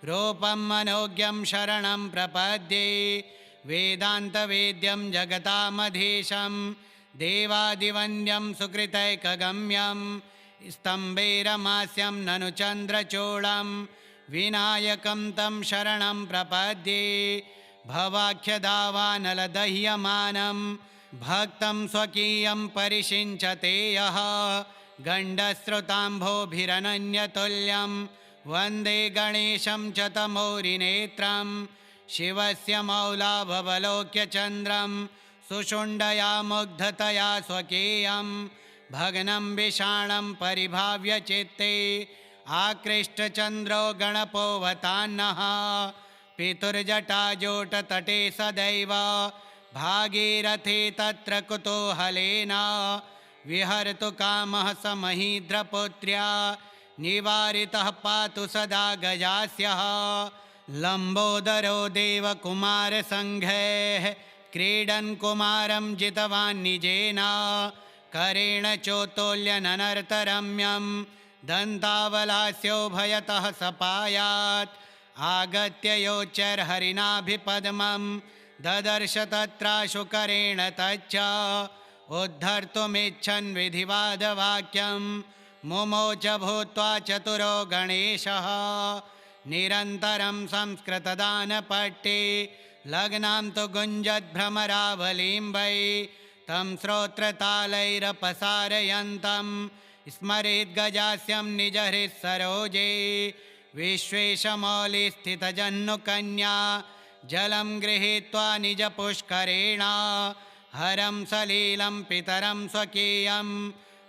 रूपं मनोज्ञं शरणं प्रपद्ये वेदान्तवेद्यं जगतामधीशं देवादिवन्द्यं सुकृतैकगम्यं स्तम्भैरमास्यं ननु चन्द्रचूडं विनायकं तं शरणं प्रपद्ये भवाख्यदावानलदह्यमानं भक्तं स्वकीयं परिषिञ्चते यः गण्डश्रुताम्भोभिरनन्यतुल्यं वन्दे गणेशं च तमोरिनेत्रं शिवस्य मौलाभवलोक्य चन्द्रं सुषुण्डया मुग्धतया स्वकीयं भग्नं विषाणं परिभाव्य चित्ते आकृष्टचन्द्रो गणपोऽवतान्नः पितुर्जटाजोटतटे सदैव भागीरथी तत्र कुतूहलेन विहर्तु कामः स महीद्रपुत्र्या निवारितः पातु सदा गजास्यः लम्बोदरो देवकुमारसङ्घैः क्रीडन् कुमारं जितवान् निजेन करेण चोत्तोल्यननर्तरम्यं दन्तावलास्योभयतः सपायात् आगत्य योच्चैर्हरिणाभिपद्मं ददर्श तत्राशुकरेण तच्च उद्धर्तुमिच्छन् विधिवादवाक्यं मुमोच भूत्वा चतुरो गणेशः निरन्तरं संस्कृतदानपट्टे लग्नां तु गुञ्जद्भ्रमरावलीं वै तं श्रोत्रतालैरपसारयन्तं स्मरेद्गजास्यं निजहृत्सरोजे विश्वेशमौलिस्थितजह्नुकन्या जलं गृहीत्वा निजपुष्करेण हरं सलीलं पितरं स्वकीयं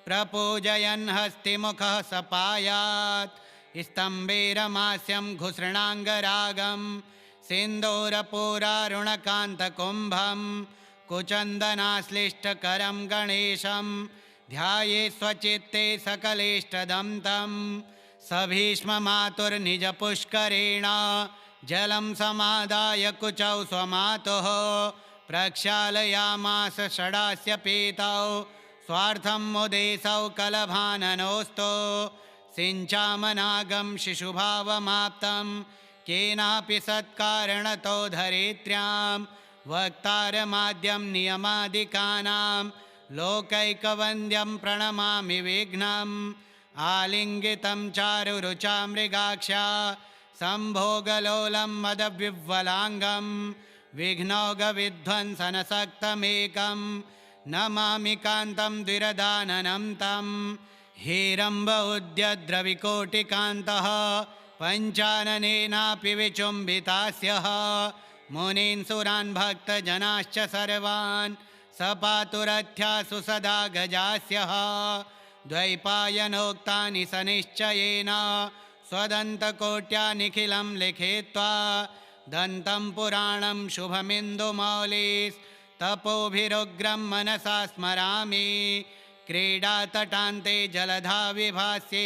प्रपूजयन् हस्तिमुखः सपायात् स्तम्भेरमास्यं घुसृणाङ्गरागं सिन्दूरपूरारुणकान्तकुम्भं कुचन्दनाश्लिष्टकरं गणेशं ध्याये स्वचित्ते सकलेष्टदं तं स भीष्ममातुर्निजपुष्करेण जलं समादाय कुचौ स्वमातुः प्रक्षालयामास षडास्य पीतौ स्वार्थं मुदेशौ कलभाननोऽस्तु सिञ्चामनागं शिशुभावमाप्तं केनापि सत्कारणतो धरित्र्यां वक्तारमाद्यं नियमादिकानां लोकैकवन्द्यं प्रणमामि विघ्नम् आलिङ्गितं चारुरुचा मृगाक्षा सम्भोगलोलं मदविह्वलाङ्गं विघ्नौघविध्वंसनसक्तमेकं नमामि कान्तं द्विरदाननं तं हेरम्ब उद्यद्रविकोटिकान्तः पञ्चाननेनापि विचुम्बितास्यः मुनीन् सुरान् भक्तजनाश्च सर्वान् स पातुरथ्यासु सदा गजास्यः द्वैपायनोक्तानि सनिश्चयेन स्वदन्तकोट्या निखिलं लिखित्वा दन्तं पुराणं शुभमिन्दुमौलिस्तपोभिरुग्रं मनसा स्मरामि क्रीडातटान्ते जलधा विभास्ये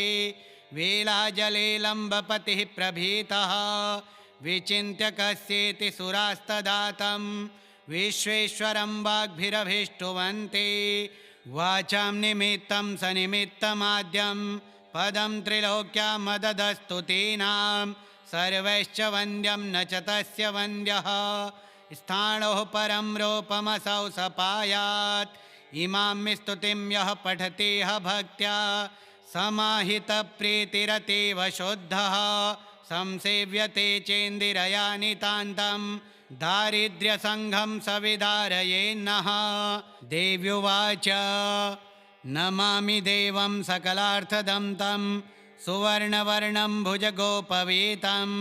वेलाजले लम्बपतिः प्रभीतः विचिन्त्य कस्येति सुरास्तदातं विश्वेश्वरं वाग्भिरभीष्टुवन्ते वाचां निमित्तं सनिमित्तमाद्यं पदं त्रिलोक्या मददस्तु तीनां सर्वैश्च वन्द्यं न च तस्य वन्द्यः स्थाणोः परं रूपमसौ सपायात् इमां स्तुतिं यः पठति भक्त्या समाहितप्रीतिरतीव शुद्धः संसेव्यते चेन्दिरया नितान्तं दारिद्र्यसङ्घं सविदारयेन्नः देव्युवाच नमामि देवं सकलार्थदं तं सुवर्णवर्णं भुजगोपवीतं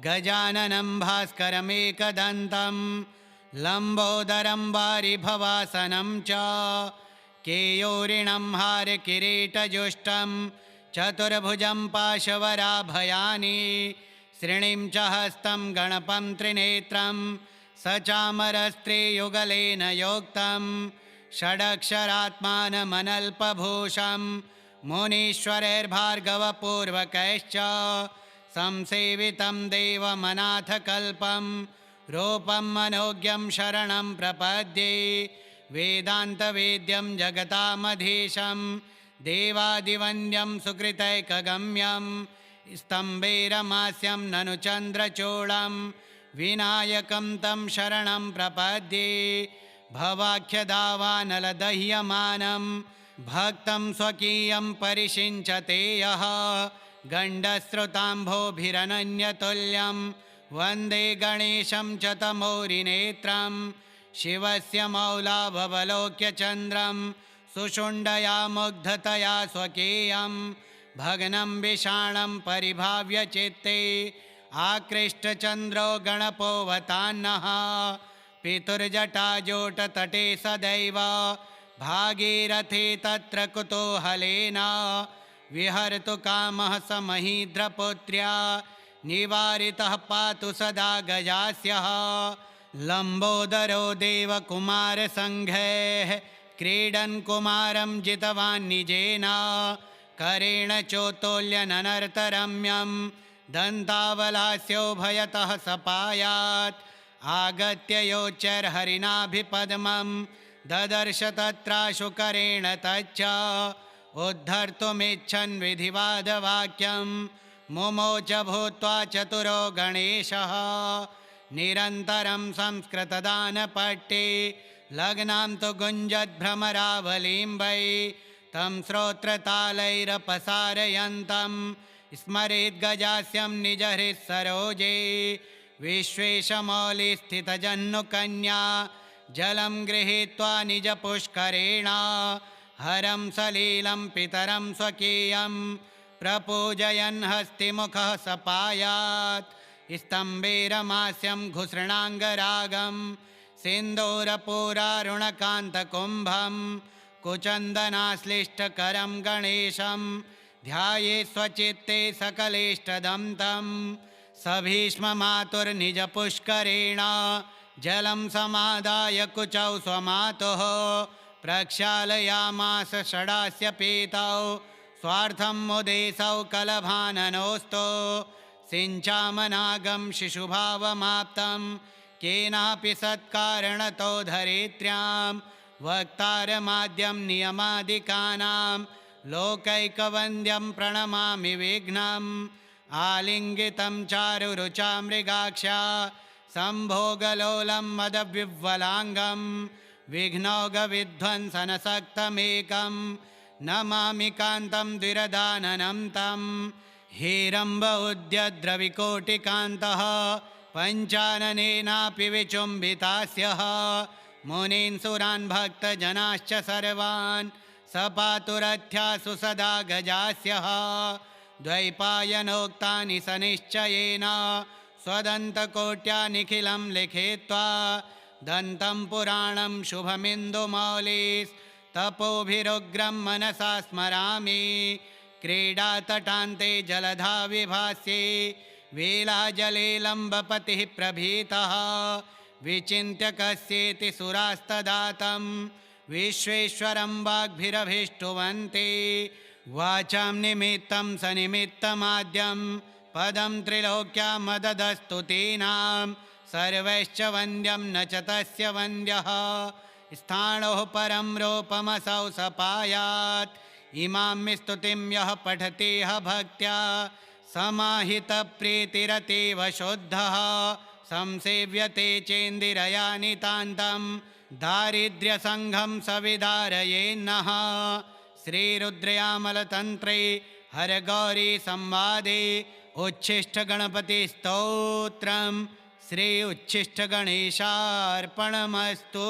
गजाननं भास्करमेकदन्तं लम्बोदरं वारिभवासनं च केयूरिणं हारकिरीटजुष्टं चतुर्भुजं पाशवराभयानि श्रीणिं च हस्तं गणपं त्रिनेत्रं सचामरस्त्रियुगलेन योक्तं षडक्षरात्मानमनल्पभूषं मुनीश्वरैर्भार्गवपूर्वकैश्च संसेवितं देवमनाथकल्पं रूपं मनोज्ञं शरणं प्रपद्ये वेदान्तवेद्यं जगतामधीशं देवादिवन्द्यं सुकृतैकगम्यं स्तम्भैरमास्यं ननु चन्द्रचूडं विनायकं तं शरणं प्रपद्ये भवाख्यदावानलदह्यमानं भक्तं स्वकीयं परिषिञ्चते यः गण्डस्रुताम्भोभिरनन्यतुल्यं वन्दे गणेशं च तमोरिनेत्रं शिवस्य मौलाभवलोक्य चन्द्रं सुषुण्डया मुग्धतया स्वकीयं भग्नं विषाणं परिभाव्य चित्ते आकृष्टचन्द्रो गणपोऽवतान्नः पितुर्जटाजोटतटे सदैव भागीरथी तत्र कुतूहलेन विहर्तु कामः स महीद्रपुत्र्या निवारितः पातु सदा गजास्यः लम्बोदरो देवकुमारसङ्घैः क्रीडन् कुमारं जितवान् निजेन करेण चोत्तोल्यननर्तरम्यं दन्तावलास्योभयतः सपायात् आगत्य योच्चैर्हरिणाभिपद्मं ददर्श तत्राशुकरेण तच्च उद्धर्तुमिच्छन् विधिवादवाक्यं मुमोच भूत्वा चतुरो गणेशः निरन्तरं संस्कृतदानपट्टे लग्नां तु गुञ्जद्भ्रमरावलीं वै तं श्रोत्रतालैरपसारयन्तं स्मरेद्गजास्यं निजहृत्सरोजे विश्वेशमौलिस्थितजह्नुकन्या जलं गृहीत्वा निजपुष्करेण हरं सलीलं पितरं स्वकीयं प्रपूजयन् हस्तिमुखः सपायात् स्तम्भेरमास्यं घुसृणाङ्गरागं सिन्दूरपूरारुणकान्तकुम्भं कुचन्दनाश्लिष्टकरं गणेशं ध्याये स्वचित्ते सकलेष्टदं तं सभीष्ममातुर्निजपुष्करेण जलं समादाय कुचौ स्वमातुः प्रक्षालयामास षडास्य पीतौ स्वार्थं मुदेशौ कलभाननोऽस्तु सिञ्चामनागं शिशुभावमाप्तं केनापि सत्कारणतो धरित्र्यां वक्तारमाद्यं नियमादिकानां लोकैकवन्द्यं प्रणमामि विघ्नम् आलिङ्गितं चारुरुचा मृगाक्षा सम्भोगलोलं मदविह्वलाङ्गं विघ्नौघविध्वंसनसक्तमेकं नमामि कान्तं द्विरदाननं तं हेरम्ब उद्यद्रविकोटिकान्तः पञ्चाननेनापि विचुम्बितास्यः मुनीन् सुरान् भक्तजनाश्च सर्वान् सपातुरथ्यासु सदा गजास्यः द्वैपायनोक्तानि सनिश्चयेन स्वदन्तकोट्या निखिलं लिखित्वा दन्तं पुराणं शुभमिन्दुमौलिस्तपोभिरुग्रं मनसा स्मरामि क्रीडातटान्ते जलधा विभास्ये वेलाजलेलम्बपतिः प्रभीतः विचिन्त्य कस्येति सुरास्तदातं विश्वेश्वरं वाग्भिरभीष्टुवन्ते वाचां निमित्तं सनिमित्तमाद्यं पदं त्रिलोक्यामददस्तु तेनां सर्वैश्च वन्द्यं न च तस्य वन्द्यः स्थाणोः परं रूपमसौ सपायात् इमां स्तुतिं यः पठतेह भक्त्या समाहितप्रीतिरतीव शुद्धः संसेव्यते चेन्दिरया नितान्तं दारिद्र्यसङ्घं सविदारयेन्नः श्रीरुद्रयामलतन्त्रे हरगौरी संवादे उच्छिष्टगणपतिस्तोत्रम् श्री उच्छिष्टगणेशार्पणमस्तु।